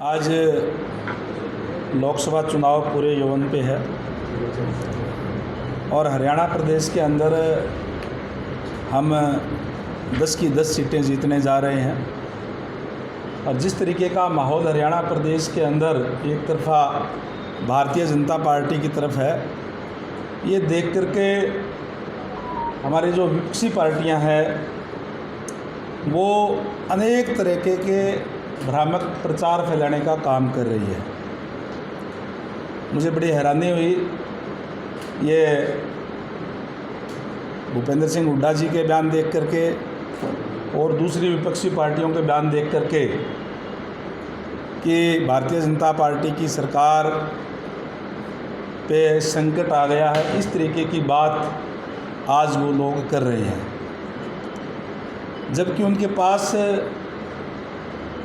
आज लोकसभा चुनाव पूरे यौवन पे है और हरियाणा प्रदेश के अंदर हम 10 की 10 सीटें जीतने जा रहे हैं। और जिस तरीके का माहौल हरियाणा प्रदेश के अंदर एक तरफा भारतीय जनता पार्टी की तरफ है, ये देख करके हमारी जो विपक्षी पार्टियां हैं वो अनेक तरीके के भ्रामक प्रचार फैलाने का काम कर रही है। मुझे बड़ी हैरानी हुई ये भूपेंद्र सिंह हुड्डा जी के बयान देख करके और दूसरी विपक्षी पार्टियों के बयान देख करके कि भारतीय जनता पार्टी की सरकार पे संकट आ गया है, इस तरीके की बात आज वो लोग कर रहे हैं, जबकि उनके पास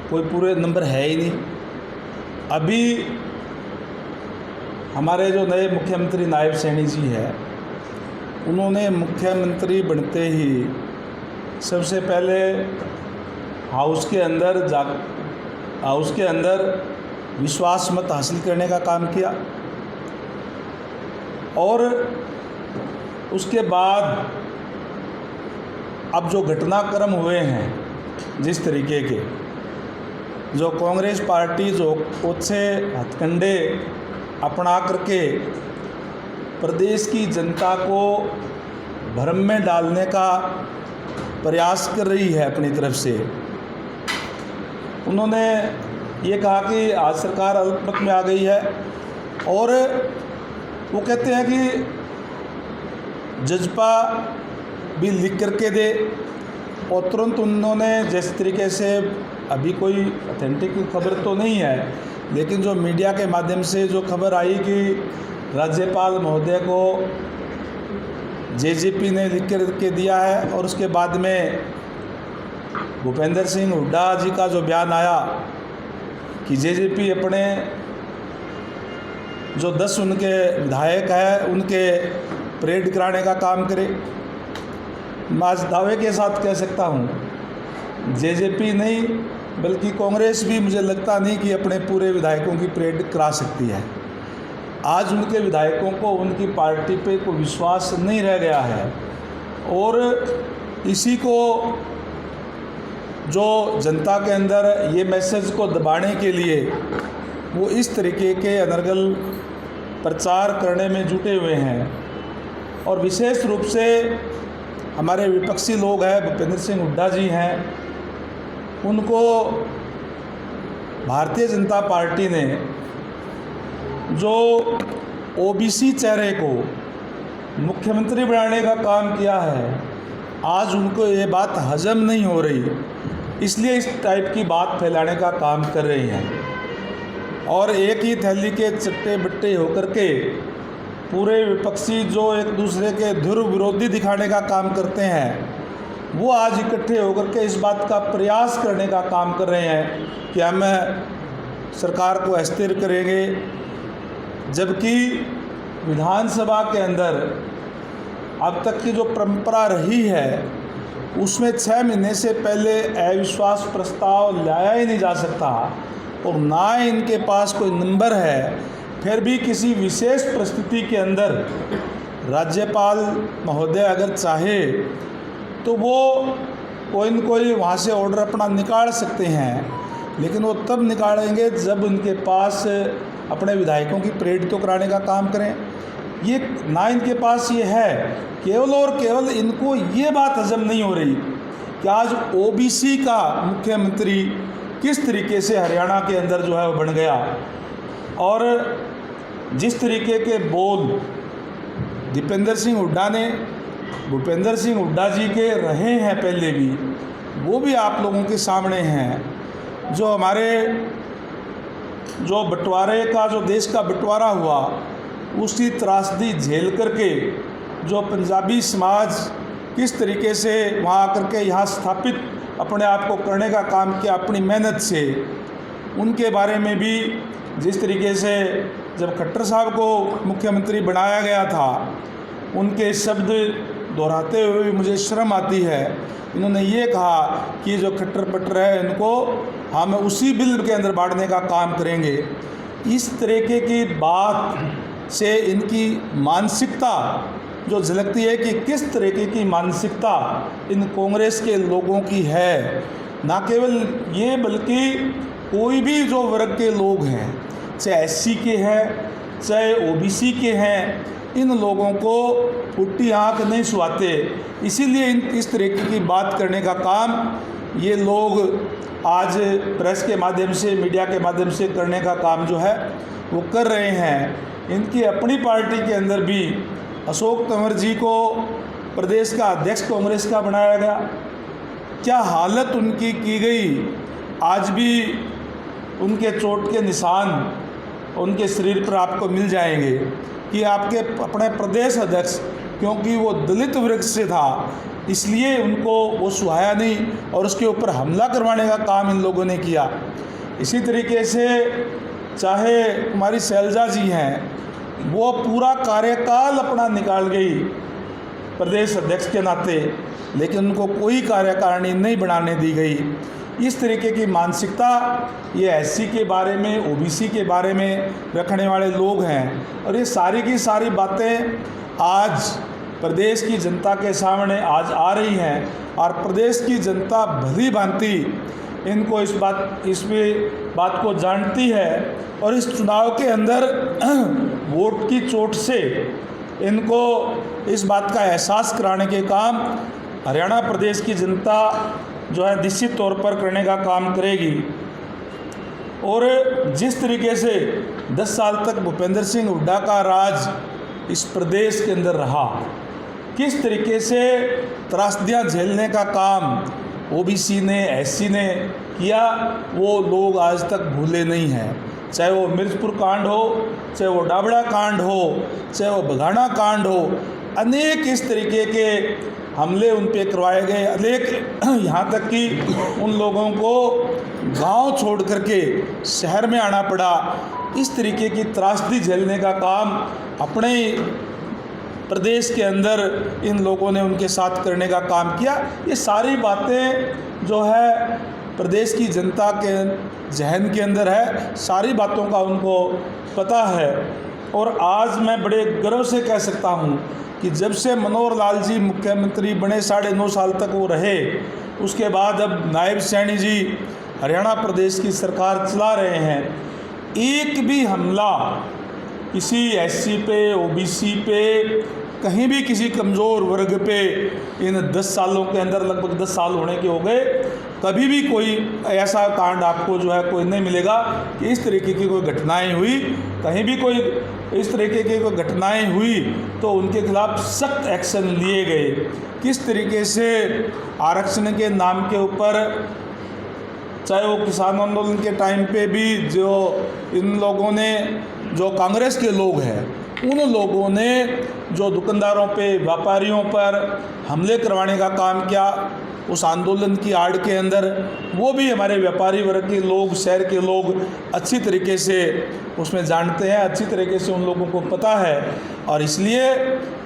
कोई पूरे नंबर है ही नहीं। अभी हमारे जो नए मुख्यमंत्री नायब सैनी जी हैं, उन्होंने मुख्यमंत्री बनते ही सबसे पहले हाउस के अंदर विश्वास मत हासिल करने का काम किया और उसके बाद अब जो घटनाक्रम हुए हैं, जिस तरीके के जो कांग्रेस पार्टी जो ओछे हथकंडे अपना करके प्रदेश की जनता को भ्रम में डालने का प्रयास कर रही है अपनी तरफ से। उन्होंने ये कहा कि आज सरकार अल्पमत में आ गई है और वो कहते हैं कि जजपा भी लिख करके दे, और तुरंत उन्होंने जिस तरीके से, अभी कोई ऑथेंटिक खबर तो नहीं है, लेकिन जो मीडिया के माध्यम से जो खबर आई कि राज्यपाल महोदय को जेजेपी ने लिख के दिया है, और उसके बाद में भूपेंद्र सिंह हुड्डा जी का जो बयान आया कि जेजेपी अपने जो 10 उनके विधायक हैं उनके परेड कराने का काम करे। मैं आज दावे के साथ कह सकता हूँ जेजेपी नहीं बल्कि कांग्रेस भी मुझे लगता नहीं कि अपने पूरे विधायकों की परेड करा सकती है। आज उनके विधायकों को उनकी पार्टी पे कोई विश्वास नहीं रह गया है, और इसी को जो जनता के अंदर ये मैसेज को दबाने के लिए वो इस तरीके के अनर्गल प्रचार करने में जुटे हुए हैं। और विशेष रूप से हमारे विपक्षी लोग हैं, भूपेंद्र सिंह हुड्डा जी हैं, उनको भारतीय जनता पार्टी ने जो ओबीसी चेहरे को मुख्यमंत्री बनाने का काम किया है, आज उनको ये बात हजम नहीं हो रही, इसलिए इस टाइप की बात फैलाने का काम कर रही हैं। और एक ही थैली के चट्टे बट्टे होकर के पूरे विपक्षी जो एक दूसरे के ध्रुव विरोधी दिखाने का काम करते हैं, वो आज इकट्ठे होकर के इस बात का प्रयास करने का काम कर रहे हैं कि हम सरकार को अस्थिर करेंगे, जबकि विधानसभा के अंदर अब तक की जो परंपरा रही है उसमें 6 महीने से पहले अविश्वास प्रस्ताव लाया ही नहीं जा सकता, और ना इनके पास कोई नंबर है। फिर भी किसी विशेष परिस्थिति के अंदर राज्यपाल महोदय अगर चाहे तो वो कोई न कोई वहाँ से ऑर्डर अपना निकाल सकते हैं, लेकिन वो तब निकालेंगे जब उनके पास अपने विधायकों की परेड तो कराने का काम करें। ये ना इनके पास ये है, केवल और केवल इनको ये बात हजम नहीं हो रही कि आज ओबीसी का मुख्यमंत्री किस तरीके से हरियाणा के अंदर जो है वो बन गया। और जिस तरीके के बोल दीपेंद्र सिंह हुड्डा ने भूपेंद्र सिंह हुड्डा जी के रहे हैं पहले भी, वो भी आप लोगों के सामने हैं। जो हमारे जो बंटवारे का, जो देश का बंटवारा हुआ, उसकी त्रासदी झेल करके जो पंजाबी समाज किस तरीके से वहाँ आकर के यहाँ स्थापित अपने आप को करने का काम किया अपनी मेहनत से, उनके बारे में भी जिस तरीके से जब खट्टर साहब को मुख्यमंत्री बनाया गया था, उनके शब्द दोहराते हुए मुझे शर्म आती है, इन्होंने ये कहा कि जो खट्टर पट्टर है इनको हम उसी बिल के अंदर बांटने का काम करेंगे। इस तरीके की बात से इनकी मानसिकता जो झलकती है कि किस तरीके की मानसिकता इन कांग्रेस के लोगों की है। ना केवल ये बल्कि कोई भी जो वर्ग के लोग हैं, चाहे एससी के हैं चाहे ओबीसी के हैं, इन लोगों को फुट्टी आँख नहीं सुहाते। इसीलिए इस तरीके की बात करने का काम ये लोग आज प्रेस के माध्यम से, मीडिया के माध्यम से करने का काम जो है वो कर रहे हैं। इनकी अपनी पार्टी के अंदर भी अशोक तंवर जी को प्रदेश का अध्यक्ष कांग्रेस का बनाया गया। क्या हालत उनकी की गई, आज भी उनके चोट के निशान उनके शरीर पर आपको मिल जाएंगे कि आपके अपने प्रदेश अध्यक्ष, क्योंकि वो दलित वर्ग से था इसलिए उनको वो सुहाया नहीं और उसके ऊपर हमला करवाने का काम इन लोगों ने किया। इसी तरीके से चाहे हमारी शैलजा जी हैं, वो पूरा कार्यकाल अपना निकाल गई प्रदेश अध्यक्ष के नाते, लेकिन उनको कोई कार्यकारिणी नहीं बनाने दी गई। इस तरीके की मानसिकता ये एससी के बारे में, ओबीसी के बारे में रखने वाले लोग हैं और ये सारी की सारी बातें आज प्रदेश की जनता के सामने आज आ रही हैं और प्रदेश की जनता भली भांति इनको इस बात को जानती है और इस चुनाव के अंदर वोट की चोट से इनको इस बात का एहसास कराने के काम हरियाणा प्रदेश की जनता जो है निश्चित तौर पर करने का काम करेगी। और जिस तरीके से 10 साल तक भूपेंद्र सिंह हुड्डा का राज इस प्रदेश के अंदर रहा, किस तरीके से त्रासदियाँ झेलने का काम ओबीसी ने, एससी ने किया, वो लोग आज तक भूले नहीं हैं। चाहे वो मिर्चपुर कांड हो, चाहे वो डाबड़ा कांड हो, चाहे वो बघाना कांड हो, अनेक इस तरीके के हमले उन पे करवाए गए। अनेक यहाँ तक कि उन लोगों को गांव छोड़ करके शहर में आना पड़ा। इस तरीके की त्रासदी झेलने का काम अपने प्रदेश के अंदर इन लोगों ने उनके साथ करने का काम किया। ये सारी बातें जो है प्रदेश की जनता के जहन के अंदर है, सारी बातों का उनको पता है। और आज मैं बड़े गर्व से कह सकता हूँ कि जब से मनोहर लाल जी मुख्यमंत्री बने, 9.5 साल तक वो रहे, उसके बाद अब नायब सैनी जी हरियाणा प्रदेश की सरकार चला रहे हैं, एक भी हमला किसी एससी पे, ओबीसी पे, कहीं भी किसी कमज़ोर वर्ग पे इन 10 सालों के अंदर, लगभग 10 साल होने के हो गए, कभी भी कोई ऐसा कांड आपको जो है कोई नहीं मिलेगा कि इस तरीके की कोई घटनाएं हुई। कहीं भी कोई इस तरीके की कोई घटनाएं हुई तो उनके खिलाफ सख्त एक्शन लिए गए। किस तरीके से आरक्षण के नाम के ऊपर, चाहे वो किसान आंदोलन के टाइम पे भी जो इन लोगों ने, जो कांग्रेस के लोग हैं, उन लोगों ने जो दुकानदारों पे, व्यापारियों पर हमले करवाने का काम किया उस आंदोलन की आड़ के अंदर, वो भी हमारे व्यापारी वर्ग के लोग, शहर के लोग अच्छी तरीके से उसमें जानते हैं, अच्छी तरीके से उन लोगों को पता है। और इसलिए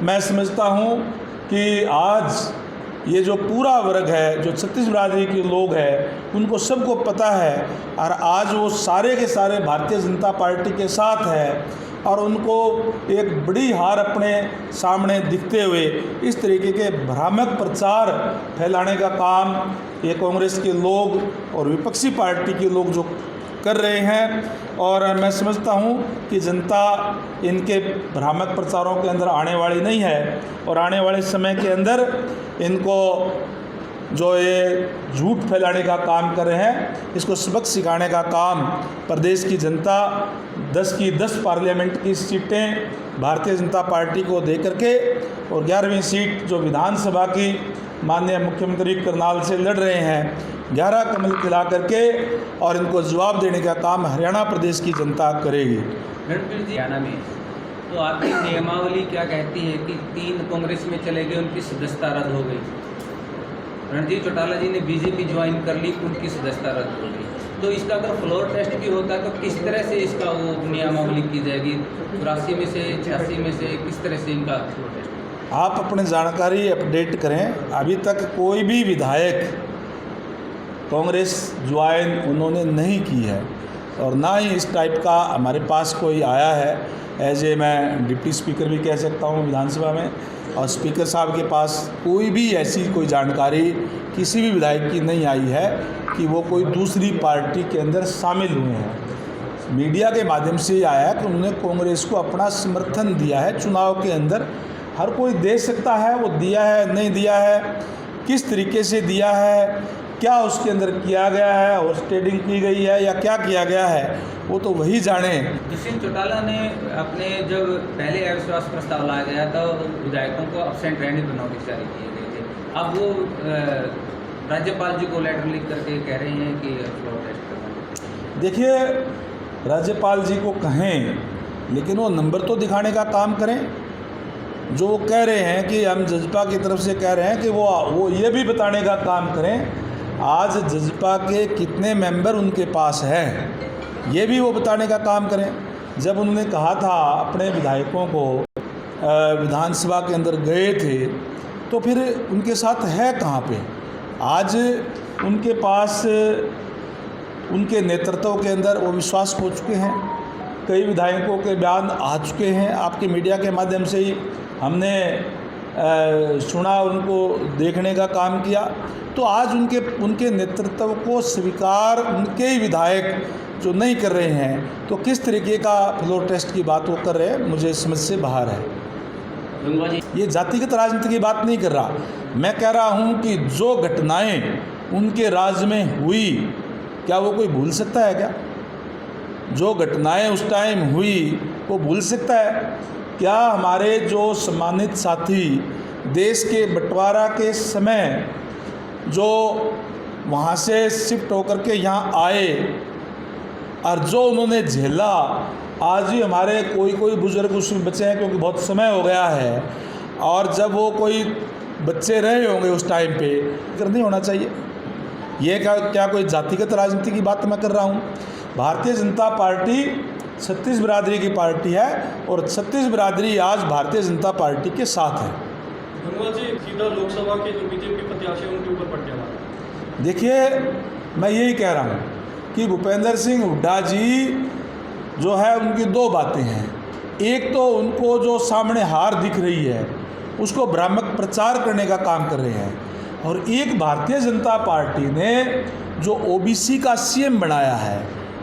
मैं समझता हूँ कि आज ये जो पूरा वर्ग है, जो छत्तीस बिरादरी के लोग हैं, उनको सबको पता है और आज वो सारे के सारे भारतीय जनता पार्टी के साथ है और उनको एक बड़ी हार अपने सामने दिखते हुए इस तरीके के भ्रामक प्रचार फैलाने का काम ये कांग्रेस के लोग और विपक्षी पार्टी के लोग जो कर रहे हैं। और मैं समझता हूँ कि जनता इनके भ्रामक प्रचारों के अंदर आने वाली नहीं है और आने वाले समय के अंदर इनको जो ये झूठ फैलाने का काम कर रहे हैं, इसको सबक सिखाने का काम प्रदेश की जनता 10 की 10 पार्लियामेंट की सीटें भारतीय जनता पार्टी को दे करके और 11वीं सीट जो विधानसभा की माननीय मुख्यमंत्री करनाल से लड़ रहे हैं, 11 कमल खिला करके और इनको जवाब देने का काम हरियाणा प्रदेश की जनता करेगी। रणबीर जी, हरियाणा में तो आपकी नियमावली क्या कहती है कि 3 कांग्रेस में चले गए, उनकी सदस्यता रद्द हो गई। रणजीत चौटाला जी ने बीजेपी ज्वाइन कर ली, उनकी सदस्यता रद्द हो गई। तो इसका अगर फ्लोर टेस्ट भी होता है तो किस तरह से इसका वो नियमावली की जाएगी? 84 में से, 86 में से किस तरह से इनका फ्लोर टेस्ट? आप अपनी जानकारी अपडेट करें। अभी तक कोई भी विधायक कांग्रेस ज्वाइन उन्होंने नहीं की है और ना ही इस टाइप का हमारे पास कोई आया है। एज ए मैं डिप्टी स्पीकर भी कह सकता हूँ विधानसभा में, और स्पीकर साहब के पास कोई भी ऐसी कोई जानकारी किसी भी विधायक की नहीं आई है कि वो कोई दूसरी पार्टी के अंदर शामिल हुए हैं। मीडिया के माध्यम से ये आया कि उन्होंने कांग्रेस को अपना समर्थन दिया है चुनाव के अंदर। हर कोई दे सकता है, वो दिया है नहीं दिया है, किस तरीके से दिया है, क्या उसके अंदर किया गया है, होस्टेडिंग की गई है या क्या किया गया है, वो तो वही जाने। दुष्यंत चौटाला ने अपने जब पहले अविश्वास प्रस्ताव लाया गया तो विधायकों को अब्सेंट रहने पर नोटिस जारी किए गए थे। अब वो राज्यपाल जी को लेटर लिख करके कह रहे हैं कि फ्लोर टेस्ट करना। देखिए, राज्यपाल जी को कहें, लेकिन वो नंबर तो दिखाने का काम करें। जो वो कह रहे हैं कि हम जजपा की तरफ से कह रहे हैं कि वो ये भी बताने का काम करें आज जजपा के कितने मेंबर उनके पास हैं, ये भी वो बताने का काम करें। जब उन्होंने कहा था अपने विधायकों को विधानसभा के अंदर गए थे, तो फिर उनके साथ है कहाँ पे? आज उनके पास उनके नेतृत्व के अंदर वो विश्वास हो चुके हैं। कई विधायकों के बयान आ चुके हैं, आपके मीडिया के माध्यम से ही हमने सुना, उनको देखने का काम किया। तो आज उनके नेतृत्व को स्वीकार उनके ही विधायक जो नहीं कर रहे हैं, तो किस तरीके का फ्लोर टेस्ट की बात वो कर रहे हैं, मुझे समझ से बाहर है। ये जातिगत राजनीति की बात नहीं कर रहा, मैं कह रहा हूँ कि जो घटनाएं उनके राज्य में हुई, क्या वो कोई भूल सकता है क्या? जो घटनाएं उस टाइम हुई वो भूल सकता है क्या? हमारे जो सम्मानित साथी देश के बंटवारा के समय जो वहाँ से शिफ्ट होकर के यहाँ आए और जो उन्होंने झेला, आज भी हमारे कोई बुजुर्ग उसमें बचे हैं क्योंकि बहुत समय हो गया है, और जब वो कोई बच्चे रहे होंगे उस टाइम पे, फिक्र नहीं होना चाहिए। ये क्या कोई जातिगत राजनीति की बात मैं कर रहा हूँ? भारतीय जनता पार्टी छत्तीस बिरादरी की पार्टी है और छत्तीस बिरादरी आज भारतीय जनता पार्टी के साथ है। धन्यवाद जी, सीधा लोकसभा के जो बीजेपी प्रत्याशी हैं उनके ऊपर पट्टे मारा। देखिए, मैं यही कह रहा हूँ कि भूपेंद्र सिंह हुड्डा जी जो है, उनकी दो बातें हैं। एक तो उनको जो सामने हार दिख रही है उसको भ्रामक प्रचार करने का काम कर रहे हैं, और एक भारतीय जनता पार्टी ने जो ओबीसी का सीएम बनाया है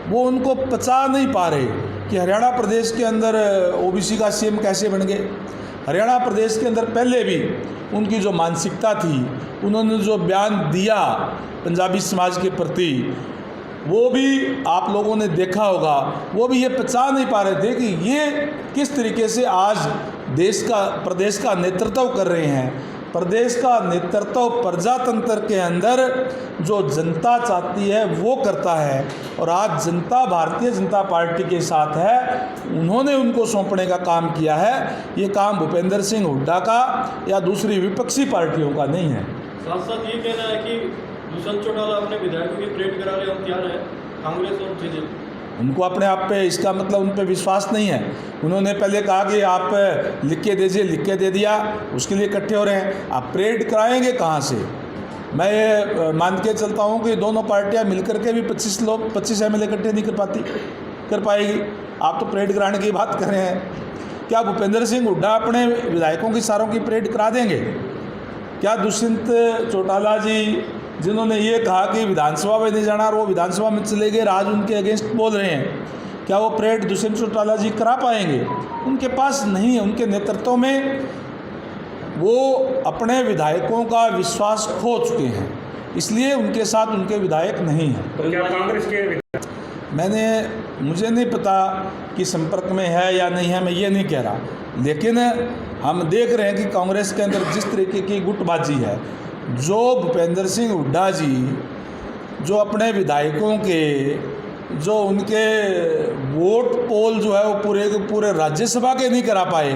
वो उनको पचा नहीं पा रहे कि हरियाणा प्रदेश के अंदर ओबीसी का सीएम कैसे बन गए। हरियाणा प्रदेश के अंदर पहले भी उनकी जो मानसिकता थी, उन्होंने जो बयान दिया पंजाबी समाज के प्रति, वो भी आप लोगों ने देखा होगा। वो भी ये पचा नहीं पा रहे थे कि ये किस तरीके से आज प्रदेश का नेतृत्व कर रहे हैं। प्रदेश का नेतृत्व प्रजातंत्र के अंदर जो जनता चाहती है वो करता है, और आज जनता भारतीय जनता पार्टी के साथ है। उन्होंने उनको सौंपने का काम किया है। ये काम भूपेंद्र सिंह हुड्डा का या दूसरी विपक्षी पार्टियों का नहीं है। साथ साथ ये कहना है कि दुष्यंत चौटाला अपने विधायकों की परेड करा रहे, हम तैयार हैं कांग्रेस और जेजेपी। उनको अपने आप पे, इसका मतलब उन पे विश्वास नहीं है। उन्होंने पहले कहा कि आप लिख के दीजिए, लिख के दे दिया, उसके लिए इकट्ठे हो रहे हैं। आप परेड कराएंगे कहाँ से? मैं ये मान के चलता हूँ कि दोनों पार्टियाँ मिलकर के भी 25 एमएलए इकट्ठे नहीं कर पाएगी। आप तो परेड कराने की बात कर रहे हैं। क्या भूपेंद्र सिंह हुड्डा अपने विधायकों की सारों की परेड करा देंगे? क्या दुष्यंत चौटाला जी जिन्होंने ये कहा कि विधानसभा में नहीं जाना और वो विधानसभा में चले गए, आज उनके अगेंस्ट बोल रहे हैं, क्या वो परेड दुष्यंत चौटाला जी करा पाएंगे? उनके पास नहीं है। उनके नेतृत्व में वो अपने विधायकों का विश्वास खो चुके हैं, इसलिए उनके साथ उनके विधायक नहीं हैं। तो क्या कांग्रेस के मुझे नहीं पता कि संपर्क में है या नहीं है, मैं ये नहीं कह रहा, लेकिन हम देख रहे हैं कि कांग्रेस के अंदर जिस तरीके की गुटबाजी है, जो भूपेंद्र सिंह हुड्डा जी जो अपने विधायकों के जो उनके वोट पोल जो है वो पूरे के पूरे राज्यसभा के नहीं करा पाए,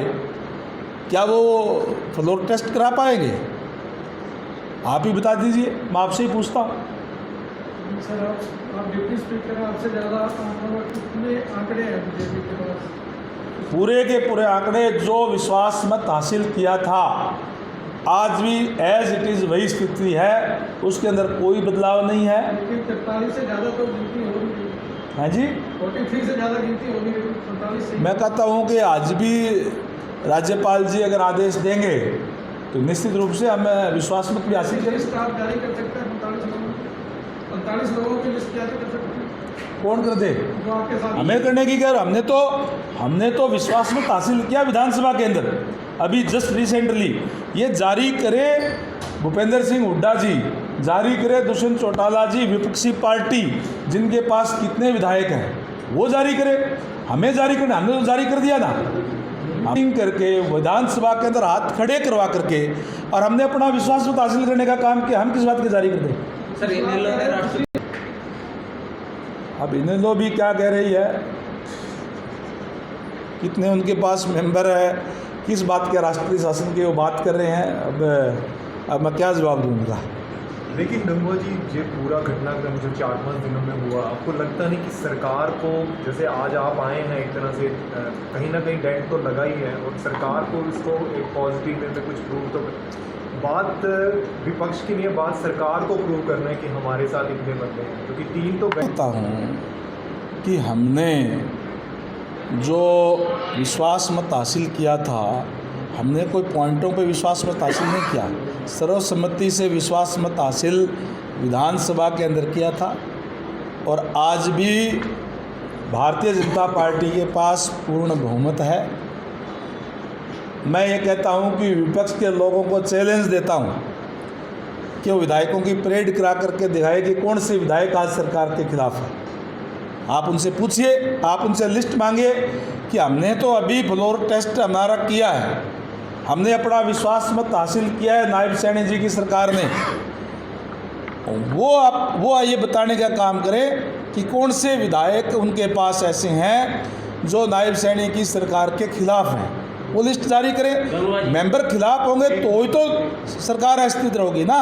क्या वो फ्लोर टेस्ट करा पाएंगे? आप ही बता दीजिए, मैं आपसे ही पूछता हूँ। सर आप डिप्टी स्पीकर हैं, आपसे ज़्यादा कितने आंकड़े हैं बीजेपी के पास? पूरे के पूरे आंकड़े जो विश्वास मत हासिल किया था आज भी एज इट इज़ वही स्थिति है, उसके अंदर कोई बदलाव नहीं है। लेकिन 43 से ज़्यादा तो गिनती हो रही है। हाँ जी, 43 से ज़्यादा गिनती हो रही है, 47 से। मैं कहता हूँ कि आज भी राज्यपाल जी अगर आदेश देंगे तो निश्चित रूप से हम विश्वास मत भी हासिल करेंगे। लिस्ट आप जारी कर सकते हैं 45 लोगों की लिस्ट जारी कर सकते हैं। कौन कर दे? जो आपके साथ हमें करने की क्या, हमने तो विश्वास मत हासिल किया विधानसभा के अंदर अभी जस्ट रिसेंटली। ये जारी करे भूपेंद्र सिंह हुड्डा जी, जारी करे दुष्यंत चौटाला जी, विपक्षी पार्टी जिनके पास कितने विधायक हैं वो जारी करे, हमें जारी करना, हमने तो जारी कर दिया ना। हम करके विधानसभा के अंदर हाथ खड़े करवा करके और हमने अपना विश्वास मत हासिल करने का काम किया, हम किस बात के जारी कर दें? सर इनेलो ने राष्ट्रीय अब इनेलो भी क्या कह रही है, कितने उनके पास मेंबर है, किस बात के राष्ट्रीय शासन की वो बात कर रहे हैं, अब मैं क्या जवाब दूँ उनका। लेकिन गंगवा जी, ये पूरा घटनाक्रम जो 4-5 दिनों में हुआ, आपको लगता नहीं कि सरकार को, जैसे आज आप आए हैं एक तरह से कहीं ना कहीं डेंट तो लगा ही है, और सरकार को इसको एक पॉजिटिव वे में कुछ प्रूव तो, बात विपक्ष की नहीं है, बात सरकार को प्रूव करना है कि हमारे साथ इतने बंदे हैं, क्योंकि 3 तो कहता हूँ कि हमने जो विश्वास मत हासिल किया था, हमने कोई पॉइंटों पे विश्वास मत हासिल नहीं किया, सर्वसम्मति से विश्वास मत हासिल विधानसभा के अंदर किया था। और आज भी भारतीय जनता पार्टी के पास पूर्ण बहुमत है। मैं ये कहता हूँ कि विपक्ष के लोगों को चैलेंज देता हूँ कि वो विधायकों की परेड करा करके दिखाए कि कौन से विधायक आज सरकार के खिलाफ है। आप उनसे पूछिए, आप उनसे लिस्ट मांगिए कि हमने तो अभी फ्लोर टेस्ट हमारा किया है, हमने अपना विश्वास मत हासिल किया है नायब सैनी जी की सरकार ने, वो आइए बताने का काम करें कि कौन से विधायक उनके पास ऐसे हैं जो नायब सैनी की सरकार के खिलाफ हैं, वो लिस्ट जारी करें। मेंबर खिलाफ होंगे तो ही तो सरकार अस्तित्व रहोगी ना,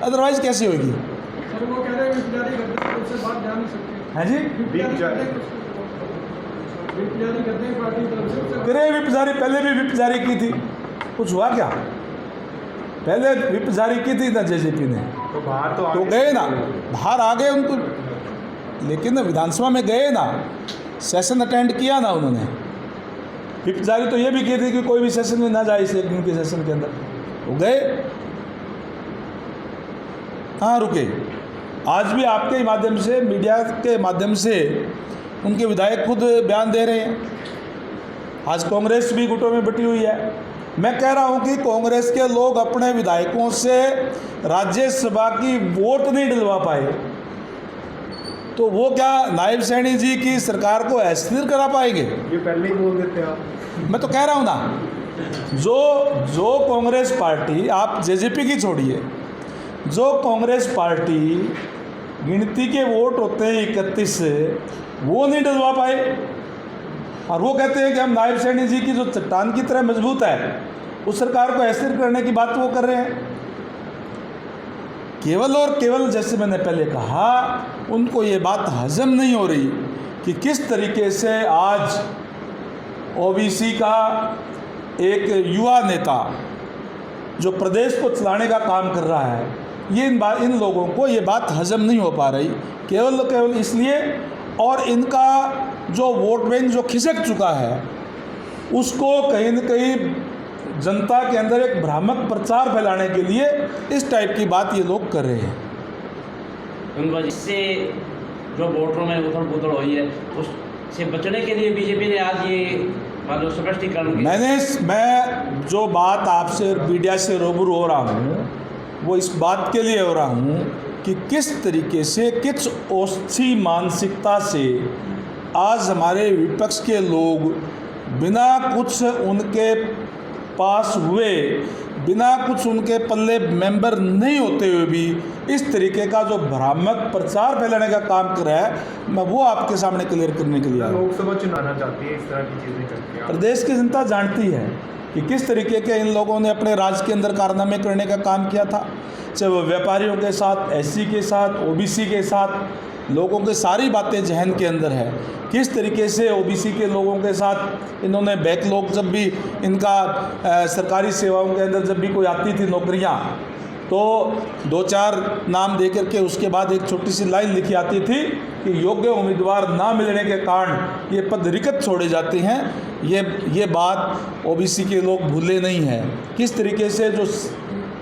अदरवाइज कैसे होगी? सर वो कह रहे हैं विप जारी करते हैं, उससे बात जा नहीं सकती। हैं जी, विप जारी करते हैं पार्टी की तरफ से। करे विप जारी, पहले भी विप जारी की थी, कुछ हुआ क्या? पहले विप जारी की थी ना जेजेपी ने, तो बाहर तो गए ना, बाहर आ गए उनको, लेकिन विधानसभा में गए ना, सेशन अटेंड किया ना उन्होंने। विप जारी तो ये भी की थी कि कोई भी सेशन में ना जाए इस एक दिन के सेशन के अंदर, वो गए, कहाँ रुके? आज भी आपके माध्यम से, मीडिया के माध्यम से उनके विधायक खुद बयान दे रहे हैं। आज कांग्रेस भी गुटों में बटी हुई है। मैं कह रहा हूं कि कांग्रेस के लोग अपने विधायकों से राज्यसभा की वोट नहीं दिलवा पाए, तो वो क्या नायब सैनी जी की सरकार को अस्थिर करा पाएंगे? ये पहले ही बोल देते हैं आप। मैं तो कह रहा हूं ना, जो कांग्रेस पार्टी, आप जेजेपी की छोड़िए, जो कांग्रेस पार्टी गिनती के वोट होते हैं 31 से, वो नहीं डलवा पाए, और वो कहते हैं कि हम नायब सैनी जी की जो चट्टान की तरह मजबूत है, उस सरकार को अस्थिर करने की बात वो कर रहे हैं। केवल और केवल, जैसे मैंने पहले कहा, उनको ये बात हजम नहीं हो रही कि किस तरीके से आज ओबीसी का एक युवा नेता जो प्रदेश को चलाने का काम कर रहा है, ये इन लोगों को ये बात हजम नहीं हो पा रही, केवल इसलिए, और इनका जो वोट बैंक जो खिसक चुका है, उसको कहीं न कहीं जनता के अंदर एक भ्रामक प्रचार फैलाने के लिए इस टाइप की बात ये लोग कर रहे हैं। इससे जो वोटरों में उथल पुथल हुई है, उससे बचने के लिए बीजेपी ने आज ये स्पष्टीकरण किया। मैं जो बात आपसे मीडिया से रूबरू हो रहा हूँ, वो इस बात के लिए हो रहा हूँ कि किस तरीके से, किस ओछी मानसिकता से आज हमारे विपक्ष के लोग बिना कुछ उनके पास हुए, बिना कुछ उनके पल्ले मेंबर नहीं होते हुए भी इस तरीके का जो भ्रामक प्रचार फैलाने का काम कर रहा है, मैं वो आपके सामने क्लियर करने के लिए आया। लोकसभा चुनाव चाहती है, इस तरह की चीज़ें करती है। प्रदेश की जनता जानती है कि किस तरीके के इन लोगों ने अपने राज्य के अंदर कारनामे करने का काम किया था, चाहे वो व्यापारियों के साथ, एससी के साथ, ओबीसी के साथ, लोगों की सारी बातें जहन के अंदर है। किस तरीके से ओबीसी के लोगों के साथ इन्होंने बैकलॉग, जब भी इनका सरकारी सेवाओं के अंदर जब भी कोई आती थी नौकरियां, तो 2-4 नाम दे करके उसके बाद एक छोटी सी लाइन लिखी आती थी कि योग्य उम्मीदवार ना मिलने के कारण ये पद रिक्त छोड़े जाते हैं। ये बात ओबीसी के लोग भूले नहीं हैं। किस तरीके से जो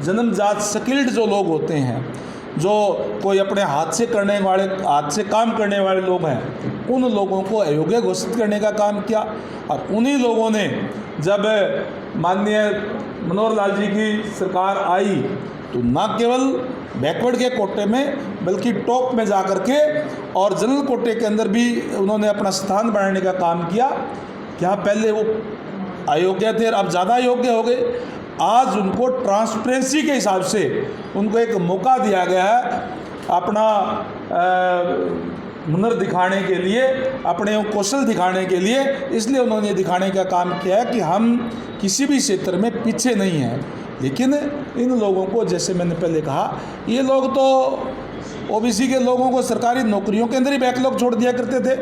जन्मजात स्किल्ड जो लोग होते हैं, जो कोई अपने हाथ से काम करने वाले लोग हैं, उन लोगों को अयोग्य घोषित करने का काम किया। और उन्हीं लोगों ने जब माननीय मनोहर लाल जी की सरकार आई तो न केवल बैकवर्ड के कोटे में बल्कि टॉप में जा कर के और जनरल कोटे के अंदर भी उन्होंने अपना स्थान बनाने का काम किया। क्या पहले वो अयोग्य थे और अब ज़्यादा योग्य हो गए? आज उनको ट्रांसपेरेंसी के हिसाब से उनको एक मौका दिया गया है अपना हुनर दिखाने के लिए, अपने कौशल दिखाने के लिए। इसलिए उन्होंने दिखाने का काम किया है कि हम किसी भी क्षेत्र में पीछे नहीं हैं। लेकिन इन लोगों को, जैसे मैंने पहले कहा, ये लोग तो ओबीसी के लोगों को सरकारी नौकरियों के अंदर ही बैकलॉग छोड़ दिया करते थे।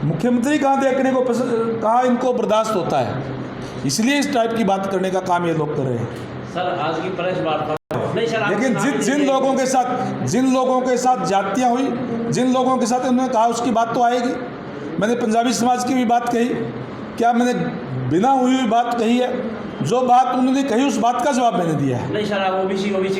मुख्यमंत्री कहाँ देखने को कहाँ इनको बर्दाश्त होता है, इसलिए इस टाइप की बात करने का काम ये लोग कर रहे हैं। सर आज की प्रेस वार्ता नहीं सर, लेकिन जिन लोगों के साथ जातियाँ हुई, जिन लोगों के साथ उन्होंने कहा उसकी बात तो आएगी। मैंने पंजाबी समाज की भी बात कही, क्या मैंने बिना हुई बात कही है? जो बात उन्होंने कही उस बात का जवाब मैंने दिया है। नहीं सर, आप ओबीसी